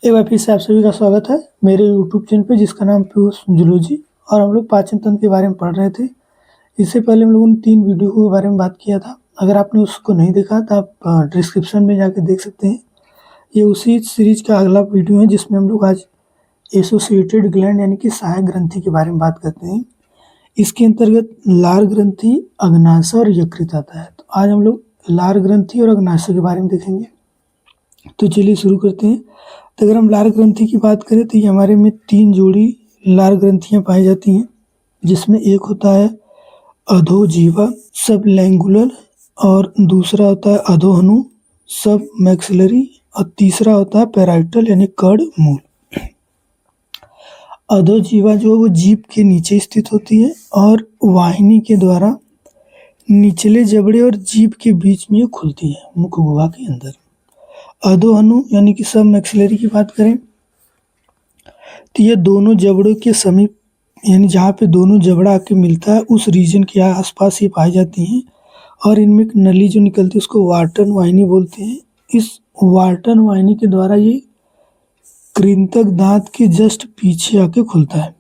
एक बार फिर से आप सभी का स्वागत है मेरे यूट्यूब चैनल पे जिसका नाम पीयूष जूलॉजी। और हम लोग पाचन तंत्र के बारे में पढ़ रहे थे। इससे पहले हम लोगों ने 3 वीडियो के बारे में बात किया था। अगर आपने उसको नहीं देखा तो आप डिस्क्रिप्शन में जाके देख सकते हैं। ये उसी सीरीज का अगला वीडियो है जिसमें हम लोग आज एसोसिएटेड ग्लैंड यानी कि सहायक ग्रंथि के बारे में बात करते हैं। इसके अंतर्गत लार ग्रंथि, अग्नाशय और यकृत आता है। तो आज हम लोग लार ग्रंथि और अग्नाशय के बारे में देखेंगे। तो चलिए शुरू करते हैं। तो अगर हम लार ग्रंथि की बात करें तो ये हमारे में 3 जोड़ी लार ग्रंथियां पाई जाती हैं, जिसमें एक होता है अधोजीवा सबलैंगुलर और दूसरा होता है अधोहनु सब मैक्सिलरी और तीसरा होता है पैराइटल यानी कड़ मूल। अधोजीवा जो है वो जीभ के नीचे स्थित होती है और वाहिनी के द्वारा निचले जबड़े और जीभ के बीच में खुलती है मुख गुहा के अंदर। अधोहनु यानी कि सब मैक्सिलरी की बात करें तो ये दोनों जबड़ों के समीप यानी जहाँ पे दोनों जबड़ा आके मिलता है उस रीजन के आसपास ये पाई जाती हैं। और इनमें एक नली जो निकलती है उसको वार्टन वाहिनी बोलते हैं। इस वार्टन वाहिनी के द्वारा ये कृंतक दांत के जस्ट पीछे आके खुलता है।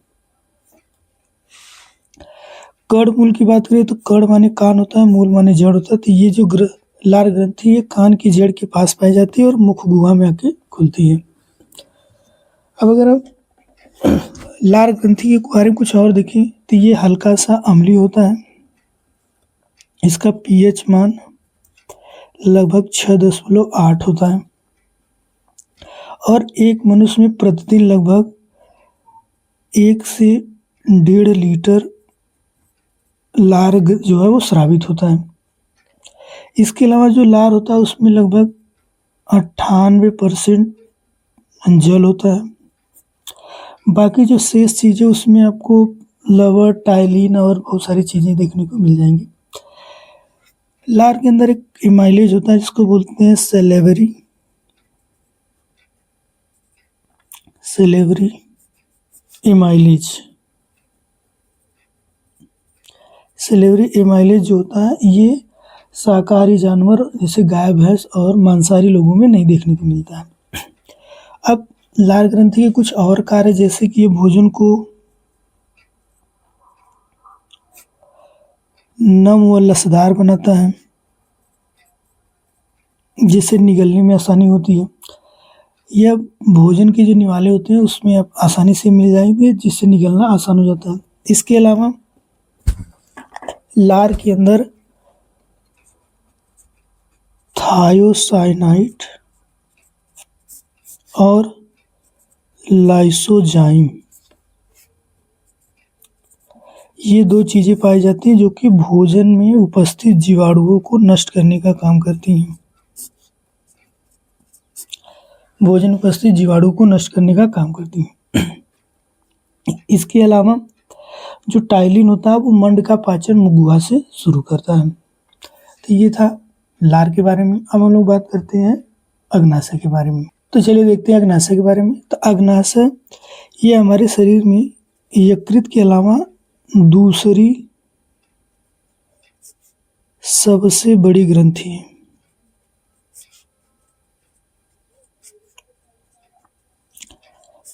कड़ मूल की बात करें तो कड़ माने कान होता है, मूल माने जड़ होता है। तो ये जो लार ग्रंथि है कान की जड़ के पास पाई जाती है और मुख गुहा में आके खुलती है। अब अगर हम लार ग्रंथि के बारे में कुछ और देखें तो ये हल्का सा अम्लीय होता है। इसका पीएच मान लगभग 6.8 होता है और एक मनुष्य में प्रतिदिन लगभग 1 से 1.5 लीटर लार जो है वो स्रावित होता है। इसके अलावा जो लार होता है उसमें लगभग 98% जल होता है। बाकी जो शेष चीज़ें उसमें आपको लवण, टाइलिन और बहुत सारी चीज़ें देखने को मिल जाएंगी। लार के अंदर एक इमाइलेज होता है जिसको बोलते हैं सेलेवरी इमाइलेज। सेलेवरी इमाइलेज जो होता है ये शाकाहारी जानवर जैसे गाय, भैंस और मांसाहारी लोगों में नहीं देखने को मिलता है। अब लार ग्रंथि के कुछ और कार्य जैसे कि ये भोजन को नम व लसदार बनाता है जिससे निगलने में आसानी होती है। यह भोजन के जो निवाले होते हैं उसमें आप आसानी से मिल जाएंगे जिससे निगलना आसान हो जाता है। इसके अलावा लार के अंदर थायोसाइनाइड और लाइसोजाइम ये 2 चीज़ें पाई जाती हैं जो कि भोजन में उपस्थित जीवाणुओं को नष्ट करने का काम करती हैं। भोजन में उपस्थित जीवाणुओं को नष्ट करने का काम करती हैं। इसके अलावा जो टाइलिन होता है वो मंड का पाचन मुख गुहा से शुरू करता है। तो ये था लार के बारे में। अब हम लोग बात करते हैं अग्नाशय के बारे में। तो चलिए देखते हैं अग्नाशय के बारे में। तो अग्नाशय ये हमारे शरीर में यकृत के अलावा दूसरी सबसे बड़ी ग्रंथि है।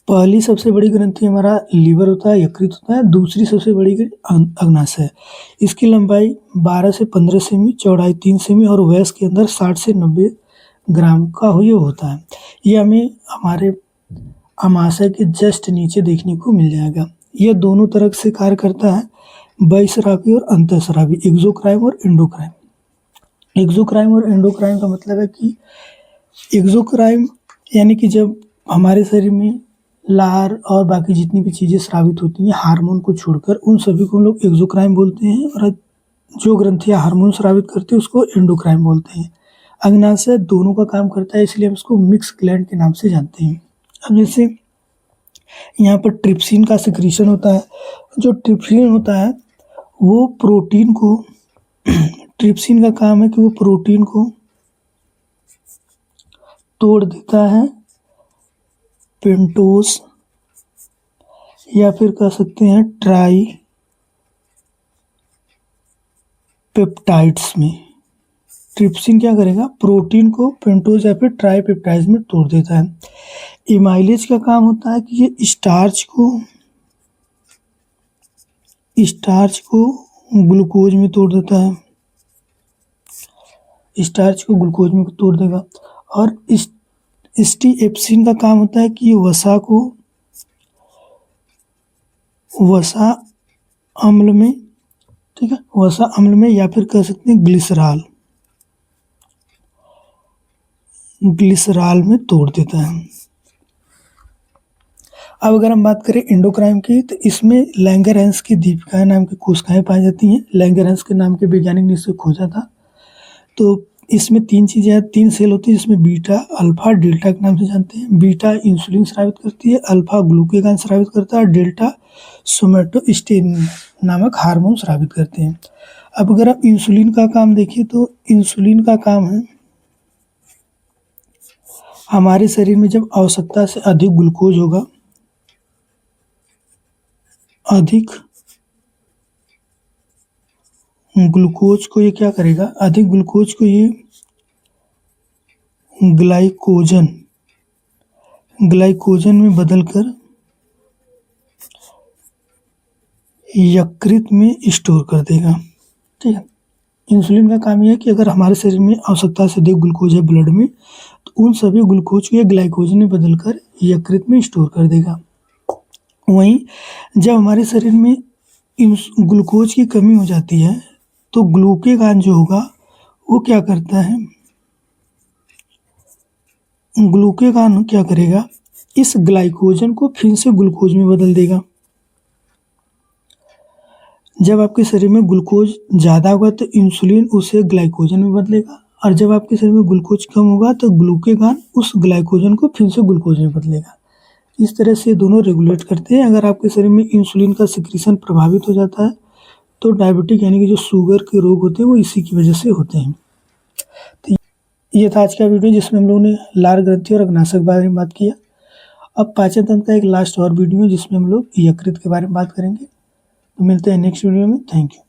पहली सबसे बड़ी ग्रंथि हमारा लीवर होता है, यकृत होता है। दूसरी सबसे बड़ी अग्नाशय है। इसकी लंबाई 12 से 15 सेमी, चौड़ाई 3 सेमी और वयस्क के अंदर 60 से 90 ग्राम का होता है। ये हमें हमारे अमाशय के जस्ट नीचे देखने को मिल जाएगा। यह दोनों तरफ से कार्य करता है, बहिस्रावी और अंतःस्रावी, एक्सोक्राइन और एंडोक्राइन। एक्सोक्राइन और एंडोक्राइन का मतलब है कि एक्सोक्राइन यानी कि जब हमारे शरीर में लार और बाकी जितनी भी चीज़ें स्रावित होती हैं हार्मोन को छोड़कर, उन सभी को हम लोग एक्सोक्राइन बोलते हैं। और जो ग्रंथियाँ हार्मोन स्रावित करती है उसको एंडोक्राइन बोलते हैं। अग्नाशय दोनों का काम करता है, इसलिए हम इसको मिक्स ग्लैंड के नाम से जानते हैं। अब जैसे यहाँ पर ट्रिप्सिन का सिक्रीशन होता है। जो ट्रिप्सिन होता है वो प्रोटीन को ट्रिप्सिन का काम है कि वो प्रोटीन को तोड़ देता है पेंटोस या फिर कह सकते हैं ट्राई पेप्टाइड्स में। ट्रिप्सिन क्या करेगा, प्रोटीन को पेंटोज या फिर ट्राई पेप्टाइड्स में तोड़ देता है। एमाइलेज का काम होता है कि ये स्टार्च को ग्लूकोज में तोड़ देता है, स्टार्च को ग्लूकोज में तोड़ देगा। और स्टीएप्सिन का काम होता है कि ये वसा अम्ल में, ठीक है, वसा अम्ल में या फिर कह सकते हैं ग्लिसराल में तोड़ देता है। अब अगर हम बात करें एंडोक्राइन की, तो इसमें लैंगरहैंस की दीपिका नाम की कोशिकाएं पाई जाती हैं। लैंगरहैंस के नाम के वैज्ञानिक ने इसे खोजा था। तो इसमें 3 चीज़ें हैं, 3 सेल होती है, जिसमें बीटा, अल्फा, डेल्टा के नाम से जानते हैं। बीटा इंसुलिन स्रावित करती है, अल्फा ग्लूकेगान स्रावित करता है और डेल्टा सोमेटोस्टेटिन नामक हार्मोन स्रावित करते हैं। अब अगर आप इंसुलिन का काम देखिए, तो इंसुलिन का काम है हमारे शरीर में जब आवश्यकता से अधिक ग्लूकोज होगा, अधिक ग्लूकोज को ये क्या करेगा, अधिक ग्लूकोज को ये ग्लाइकोजन में बदलकर यकृत में स्टोर कर देगा, ठीक है। इंसुलिन का काम यह है कि अगर हमारे शरीर में आवश्यकता से अधिक ग्लूकोज है ब्लड में, तो उन सभी ग्लूकोज को ये ग्लाइकोजन में बदलकर यकृत में स्टोर कर देगा। वहीं जब हमारे शरीर में ग्लूकोज की कमी हो जाती है, तो ग्लूकेगान जो होगा वो क्या करता है, ग्लूकेगान क्या करेगा, इस ग्लाइकोजन को फिर से ग्लूकोज में बदल देगा। जब आपके शरीर में ग्लूकोज ज़्यादा होगा तो इंसुलिन उसे ग्लाइकोजन में बदलेगा, और जब आपके शरीर में ग्लूकोज कम होगा तो ग्लूकेगान उस ग्लाइकोजन को फिर से ग्लूकोज में बदलेगा। इस तरह से दोनों रेगुलेट करते हैं। अगर आपके शरीर में इंसुलिन का सिक्रीशन प्रभावित हो जाता है, तो डायबिटिक यानी कि जो शुगर के रोग होते हैं वो इसी की वजह से होते हैं। तो ये था आज का वीडियो, जिसमें हम लोगों ने लार ग्रंथि और अग्नाशय के बारे में बात किया। अब पाचन तंत्र का एक लास्ट और वीडियो जिसमें हम लोग यकृत के बारे में बात करेंगे। तो मिलते हैं नेक्स्ट वीडियो में। Thank you.